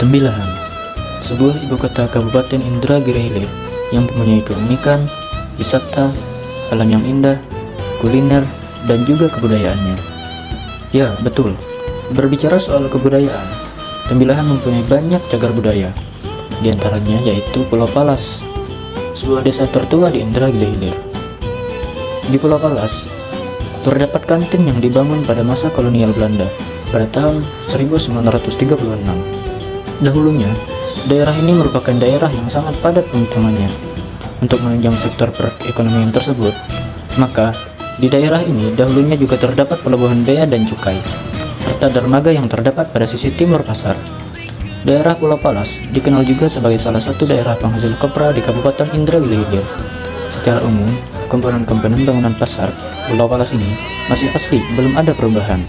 Tembilahan, sebuah ibu kota Kabupaten Indragiri Hilir yang mempunyai keunikan, wisata, alam yang indah, kuliner, dan juga kebudayaannya. Ya, betul. Berbicara soal kebudayaan, Tembilahan mempunyai banyak cagar budaya. Di antaranya yaitu Pulau Palas, sebuah desa tertua di Indragiri Hilir. Di Pulau Palas, terdapat kantin yang dibangun pada masa kolonial Belanda pada tahun 1936. Dahulunya, daerah ini merupakan daerah yang sangat padat pemukimannya. Untuk menunjang sektor perekonomian tersebut, maka di daerah ini dahulunya juga terdapat pelabuhan bea dan cukai, serta dermaga yang terdapat pada sisi timur pasar. Daerah Pulau Palas dikenal juga sebagai salah satu daerah penghasil kopra di Kabupaten Indragiri Hilir. Secara umum, komponen-komponen bangunan pasar Pulau Palas ini masih asli, belum ada perubahan.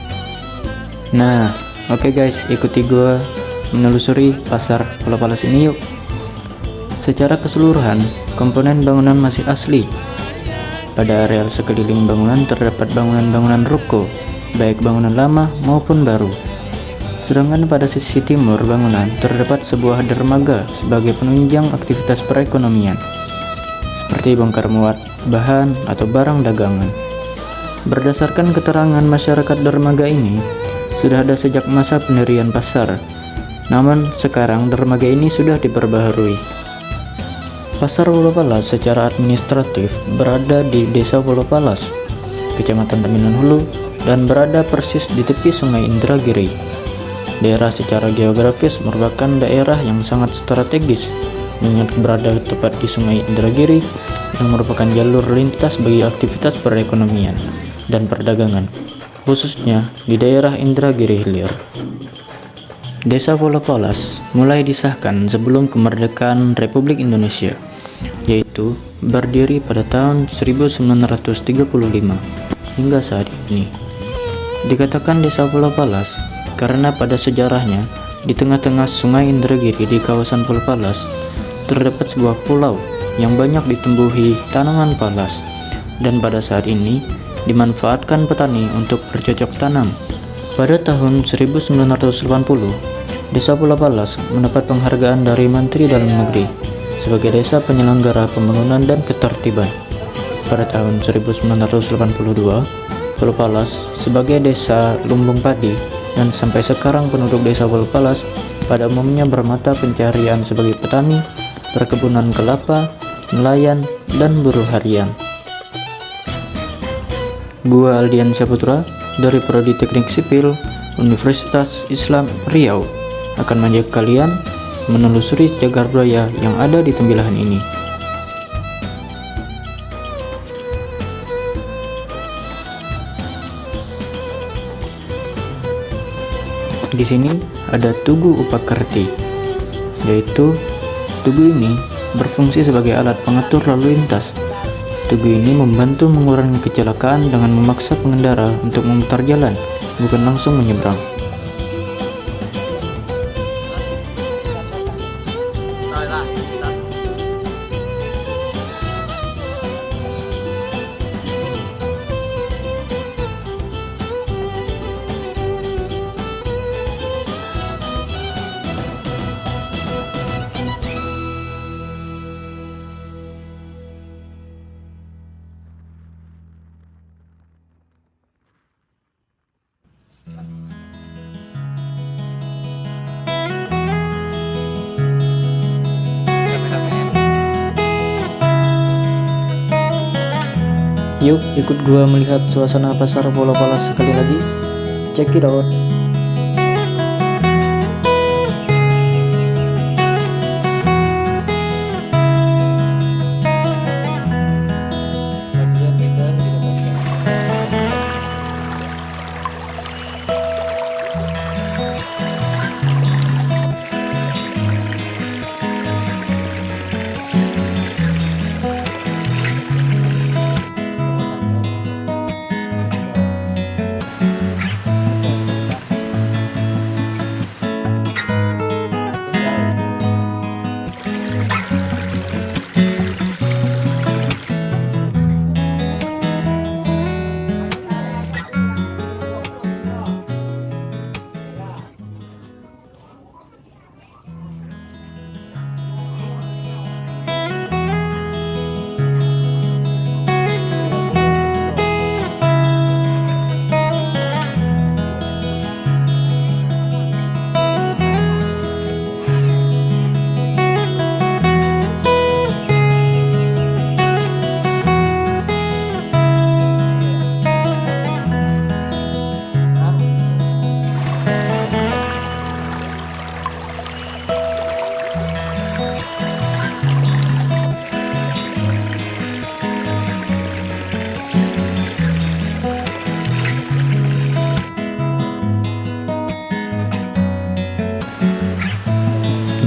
Nah, oke guys, ikuti gue menelusuri pasar Pulau Palas ini yuk. Secara keseluruhan, komponen bangunan masih asli. Pada areal sekeliling bangunan terdapat bangunan-bangunan ruko, baik bangunan lama maupun baru. Sedangkan pada sisi timur bangunan terdapat sebuah dermaga sebagai penunjang aktivitas perekonomian, seperti bongkar muat bahan atau barang dagangan. Berdasarkan keterangan masyarakat dermaga ini, sudah ada sejak masa pendirian pasar. Namun sekarang dermaga ini sudah diperbaharui. Pasar Pulau Palas secara administratif berada di Desa Pulau Palas, Kecamatan Tembilahan Hulu, dan berada persis di tepi Sungai Indragiri. Daerah secara geografis merupakan daerah yang sangat strategis, mengingat berada tepat di Sungai Indragiri yang merupakan jalur lintas bagi aktivitas perekonomian dan perdagangan, khususnya di daerah Indragiri Hilir. Desa Pulau Palas mulai disahkan sebelum kemerdekaan Republik Indonesia, yaitu berdiri pada tahun 1935 hingga saat ini. Dikatakan Desa Pulau Palas karena pada sejarahnya di tengah-tengah Sungai Indragiri di kawasan Pulau Palas terdapat sebuah pulau yang banyak ditumbuhi tanaman palas, dan pada saat ini dimanfaatkan petani untuk bercocok tanam. Pada tahun 1980, Desa Pulau Palas mendapat penghargaan dari Menteri Dalam Negeri sebagai desa penyelenggara pembangunan dan ketertiban. Pada tahun 1982, Pulau Palas sebagai desa lumbung padi, dan sampai sekarang penduduk Desa Pulau Palas pada umumnya bermata pencaharian sebagai petani, perkebunan kelapa, nelayan, dan buruh harian. Gua Aldian Saputra dari Prodi Teknik Sipil Universitas Islam Riau akan mengajak kalian menelusuri cagar budaya yang ada di Tembilahan ini. Di sini ada Tugu Upakarti, yaitu tugu ini berfungsi sebagai alat pengatur lalu lintas. Tugu ini membantu mengurangi kecelakaan dengan memaksa pengendara untuk memutar jalan, bukan langsung menyeberang. Yuk ikut gua melihat suasana pasar Pulau Palas sekali lagi. Check it out.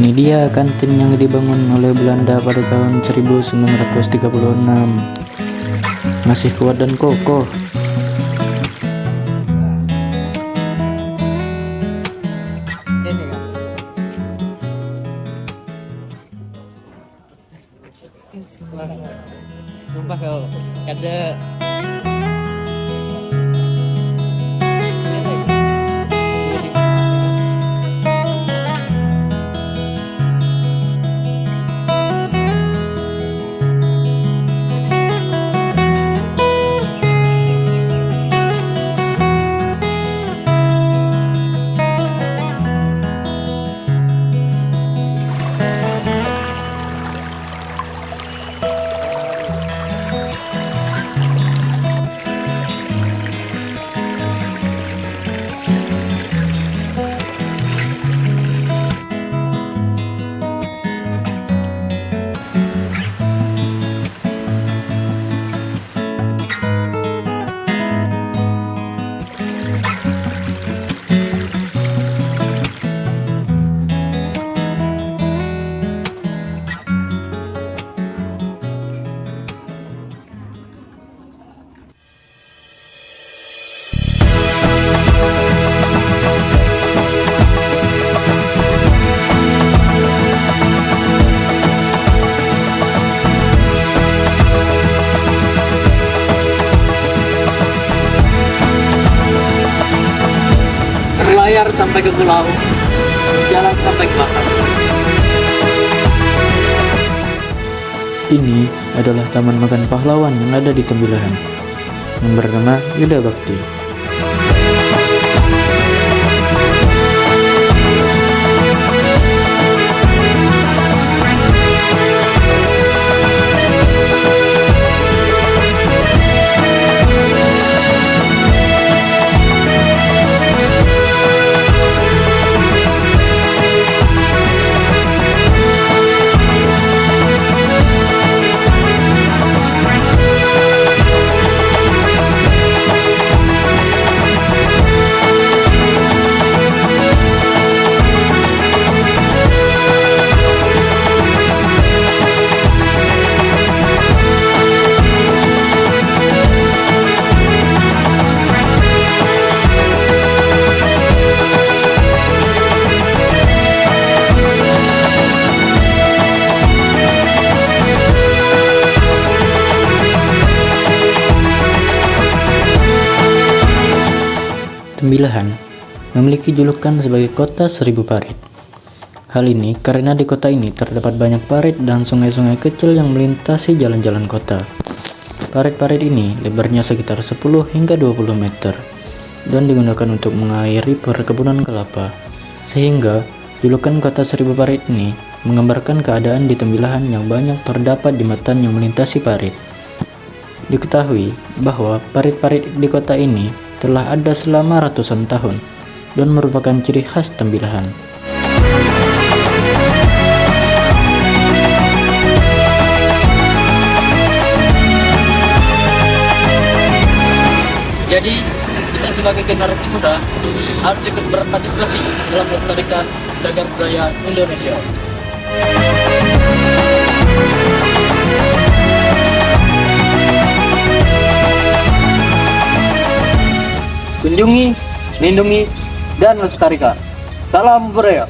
Ini dia kantin yang dibangun oleh Belanda pada tahun 1936. Masih kuat dan kokoh. Sumpah kau ada berlayar sampai ke pulau, jalan sampai ke batas. Ini adalah taman makan pahlawan yang ada di Tembilahan, yang bernama Yuda Bakti. Tembilahan memiliki julukan sebagai kota seribu parit. Hal ini karena di kota ini terdapat banyak parit dan sungai-sungai kecil yang melintasi jalan-jalan kota. Parit-parit ini lebarnya sekitar 10 hingga 20 meter dan digunakan untuk mengairi perkebunan kelapa. Sehingga julukan kota seribu parit ini menggambarkan keadaan di Tembilahan yang banyak terdapat jembatan yang melintasi parit. Diketahui bahwa parit-parit di kota ini telah ada selama ratusan tahun dan merupakan ciri khas Tembilahan. Jadi kita sebagai generasi muda harus ikut berpartisipasi dalam melestarikan cagar budaya Indonesia. Kunjungi, lindungi, dan lestarikan. Salam budaya.